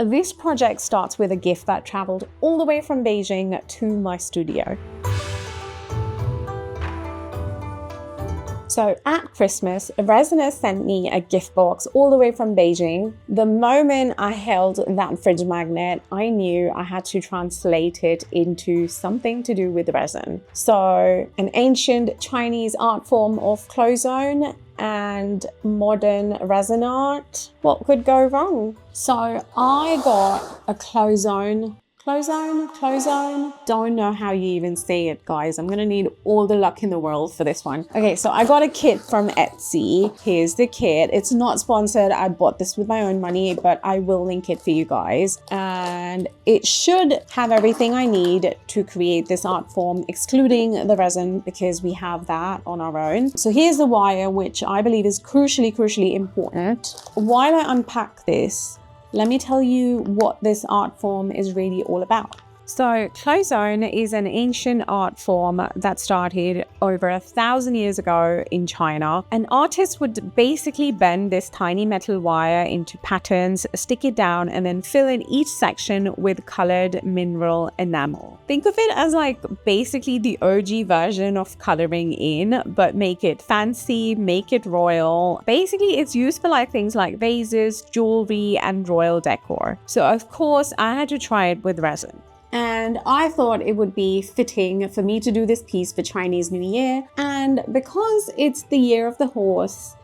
This project starts with a gift that traveled all the way from Beijing to my studio. So at Christmas, Resin sent me a gift box all the way from Beijing. The moment I held that fridge magnet, I knew I had to translate it into something to do with resin. So an ancient Chinese art form of Cloisonne and modern resin art. What could go wrong? So I got a Cloisonne. Don't know how you even say it, guys. I'm gonna need all the luck in the world for this one. Okay, so I got a kit from Etsy. Here's the kit. It's not sponsored. I bought this with my own money, but I will link it for you guys. And it should have everything I need to create this art form, excluding the resin, because we have that on our own. So here's the wire, which I believe is crucially important. While I unpack this, let me tell you what this art form is really all about. So Cloisonne is an ancient art form that started over 1,000 years ago in China. An artist would basically bend this tiny metal wire into patterns, stick it down, and then fill in each section with colored mineral enamel. Think of it as like basically the OG version of coloring in, but make it fancy, make it royal. Basically, it's used for like things like vases, jewelry, and royal decor. So of course, I had to try it with resin. And I thought it would be fitting for me to do this piece for Chinese New Year. And because it's the year of the horse,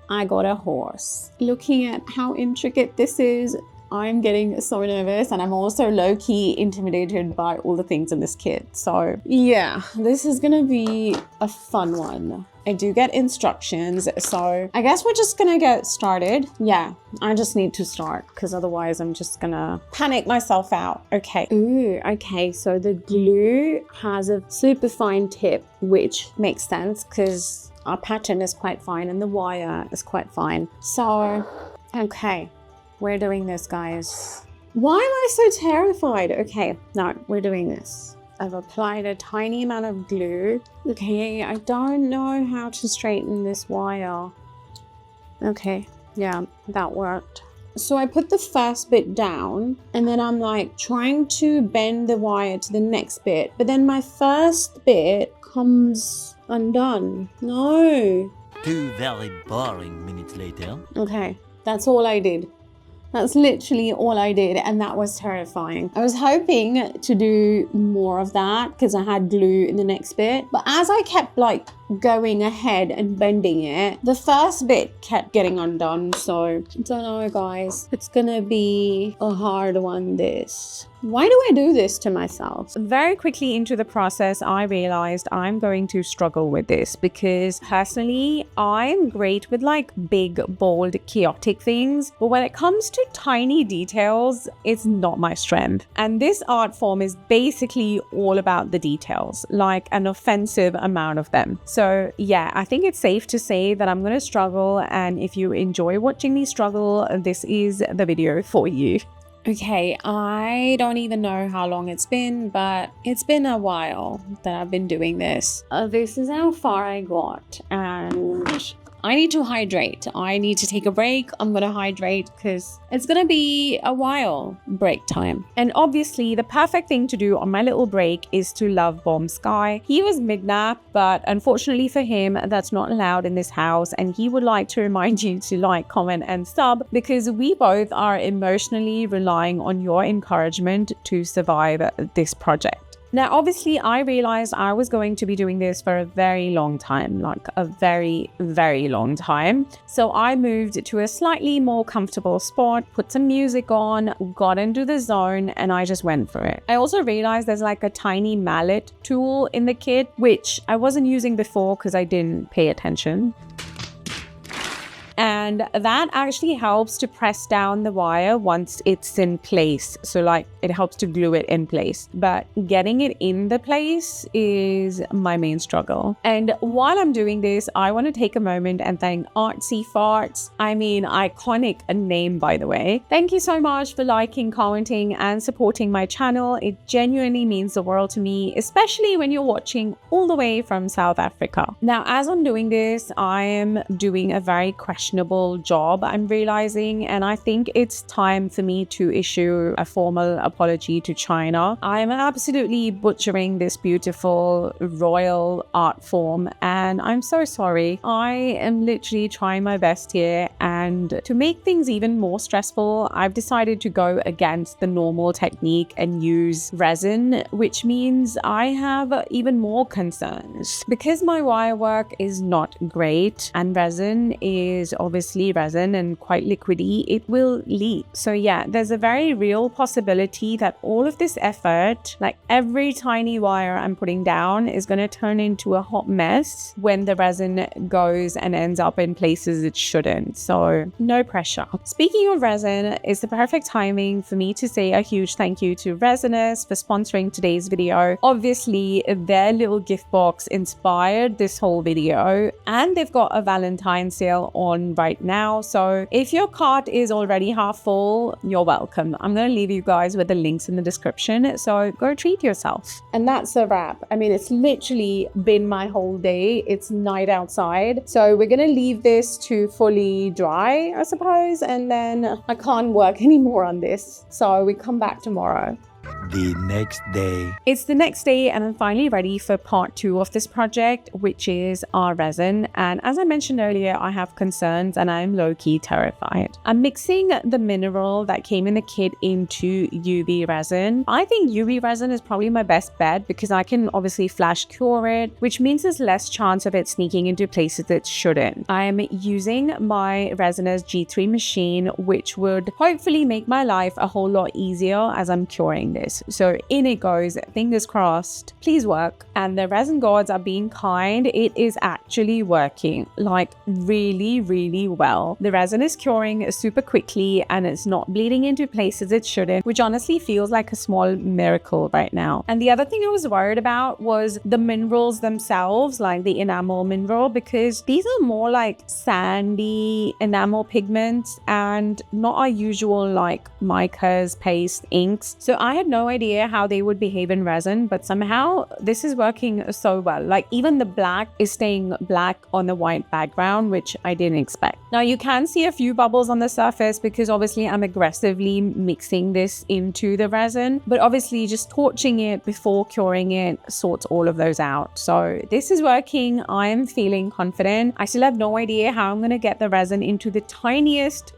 I got a horse. Looking at how intricate this is, I'm getting so nervous, and I'm also low-key intimidated by all the things in this kit. So yeah, this is gonna be a fun one. I do get instructions, so I guess we're just gonna get started. Yeah, I just need to start because otherwise I'm just gonna panic myself out. Okay. Ooh, okay, so the glue has a super fine tip, which makes sense because our pattern is quite fine and the wire is quite fine. So, okay, we're doing this, guys. Why am I so terrified? Okay, no, we're doing this. I've applied a tiny amount of glue. Okay, I don't know how to straighten this wire. Okay, yeah, that worked. So I put the first bit down and then I'm like trying to bend the wire to the next bit, but then my first bit comes undone. No. 2 very boring minutes later. Okay, that's all I did. That's literally all I did, and that was terrifying. I was hoping to do more of that because I had glue in the next bit, but as I kept like going ahead and bending it, the first bit kept getting undone. So I don't know, guys, it's gonna be a hard one, this. Why do I do this to myself? Very quickly into the process, I realized I'm going to struggle with this because personally, I'm great with like big, bold, chaotic things. But when it comes to tiny details, it's not my strength. And this art form is basically all about the details, like an offensive amount of them. So yeah, I think it's safe to say that I'm going to struggle. And if you enjoy watching me struggle, this is the video for you. Okay, I don't even know how long it's been, but it's been a while that I've been doing this. This is how far I got, and I need to hydrate. I need to take a break. I'm gonna hydrate because it's gonna be a while break time. And obviously the perfect thing to do on my little break is to love bomb Sky. He was mid-nap, but unfortunately for him, that's not allowed in this house. And he would like to remind you to like, comment, and sub because we both are emotionally relying on your encouragement to survive this project. Now, obviously, I realized I was going to be doing this for a very long time, like a very, very long time. So I moved to a slightly more comfortable spot, put some music on, got into the zone, and I just went for it. I also realized there's like a tiny mallet tool in the kit, which I wasn't using before because I didn't pay attention. And that actually helps to press down the wire once it's in place. So like it helps to glue it in place, but getting it in the place is my main struggle. And while I'm doing this, I want to take a moment and thank Artsy Farts. I mean, iconic name, by the way. Thank you so much for liking, commenting, and supporting my channel. It genuinely means the world to me, especially when you're watching all the way from South Africa. Now, as I'm doing this, I am doing a very questionable terrible job, I'm realizing, and I think it's time for me to issue a formal apology to China. I'm absolutely butchering this beautiful royal art form, and I'm so sorry. I am literally trying my best here, and to make things even more stressful, I've decided to go against the normal technique and use resin, which means I have even more concerns. Because my wire work is not great and resin is obviously resin and quite liquidy, it will leak. So yeah, there's a very real possibility that all of this effort, like every tiny wire I'm putting down, is going to turn into a hot mess when the resin goes and ends up in places it shouldn't. So no pressure. Speaking of resin, it's the perfect timing for me to say a huge thank you to Resiners for sponsoring today's video. Obviously, their little gift box inspired this whole video, and they've got a Valentine's sale on right now. So if your cart is already half full, you're welcome. I'm going to leave you guys with the links in the description, so go treat yourself. And that's a wrap. I mean, it's literally been my whole day. It's night outside, so we're going to leave this to fully dry, I suppose, and then I can't work anymore on this, so we come back tomorrow. The next day. It's the next day and I'm finally ready for part 2 of this project, which is our resin. And as I mentioned earlier, I have concerns and I'm low-key terrified. I'm mixing the mineral that came in the kit into UV resin. I think UV resin is probably my best bet because I can obviously flash cure it, which means there's less chance of it sneaking into places it shouldn't. I'm using my Resiners G3 machine, which would hopefully make my life a whole lot easier as I'm curing this. So in it goes, fingers crossed, please work. And the resin gods are being kind. It is actually working like really, really well. The resin is curing super quickly and it's not bleeding into places it shouldn't, which honestly feels like a small miracle right now. And the other thing I was worried about was the minerals themselves, like the enamel mineral, because these are more like sandy enamel pigments and not our usual like micas, paste, inks. So I had no idea how they would behave in resin, but somehow this is working so well. Like even the black is staying black on the white background, which I didn't expect. Now you can see a few bubbles on the surface because obviously I'm aggressively mixing this into the resin, but obviously just torching it before curing it sorts all of those out. So this is working. I am feeling confident. I still have no idea how I'm going to get the resin into the tiniest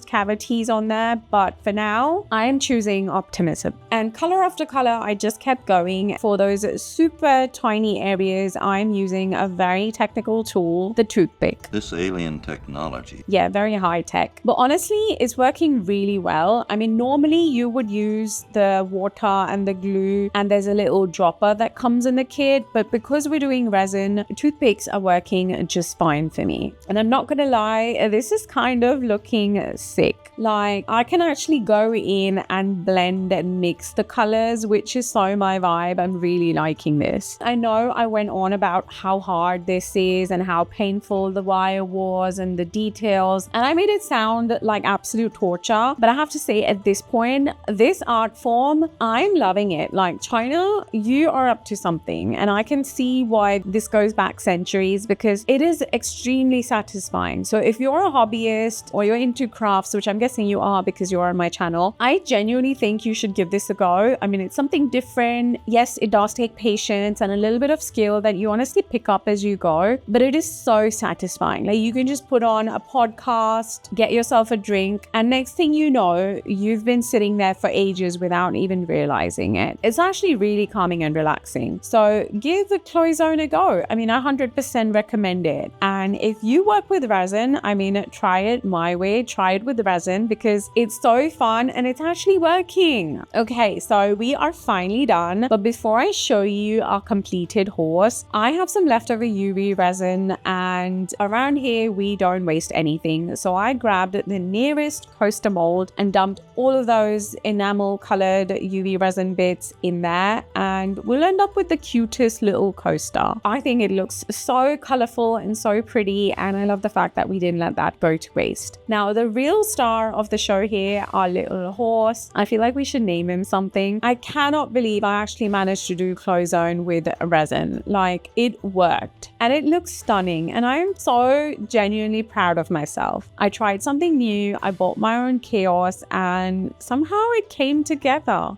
cavities on there, but for now I am choosing optimism. And color after color, I just kept going. For those super tiny areas, I'm using a very technical tool, the toothpick. This alien technology. Yeah, very high tech. But honestly, it's working really well. I mean, normally you would use the water and the glue, and there's a little dropper that comes in the kit. But because we're doing resin, toothpicks are working just fine for me. And I'm not gonna lie, this is kind of looking sick. Like I can actually go in and blend and mix the colors, which is so my vibe. I'm really liking this. I know I went on about how hard this is and how painful the wire was and the details, and I made it sound like absolute torture, but I have to say at this point, this art form, I'm loving it. Like China, you are up to something, and I can see why this goes back centuries because it is extremely satisfying. So if you're a hobbyist or you're into crafts, which I'm guessing you are because you're on my channel, I genuinely think you should give this a go. I mean, it's something different. Yes, it does take patience and a little bit of skill that you honestly pick up as you go, but it is so satisfying. Like you can just put on a podcast, get yourself a drink, and next thing you know, you've been sitting there for ages without even realizing it. It's actually really calming and relaxing. So give the Cloisonne a go. I mean, I 100% recommend it. And if you work with resin, I mean, try it my way, try it with the resin because it's so fun and it's actually working. Okay, so we are finally done. But before I show you our completed horse, I have some leftover UV resin, and around here we don't waste anything. So I grabbed the nearest coaster mold and dumped all of those enamel colored UV resin bits in there, and we'll end up with the cutest little coaster. I think it looks so colorful and so pretty, and I love the fact that we didn't let that go to waste. Now Now, the real star of the show here, our little horse. I feel like we should name him something. I cannot believe I actually managed to do Cloisonne with resin. Like, it worked. And it looks stunning. And I am so genuinely proud of myself. I tried something new. I bought my own chaos and somehow it came together.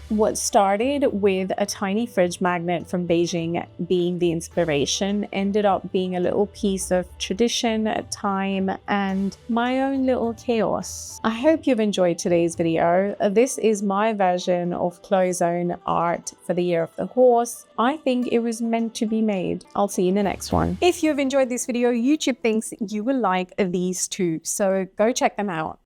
What started with a tiny fridge magnet from Beijing being the inspiration ended up being a little piece of tradition, time, and my own little chaos. I hope you've enjoyed today's video. This is my version of Cloisonne art for the Year of the Horse. I think it was meant to be made. I'll see you in the next one. If you've enjoyed this video, YouTube thinks you will like these two, so go check them out.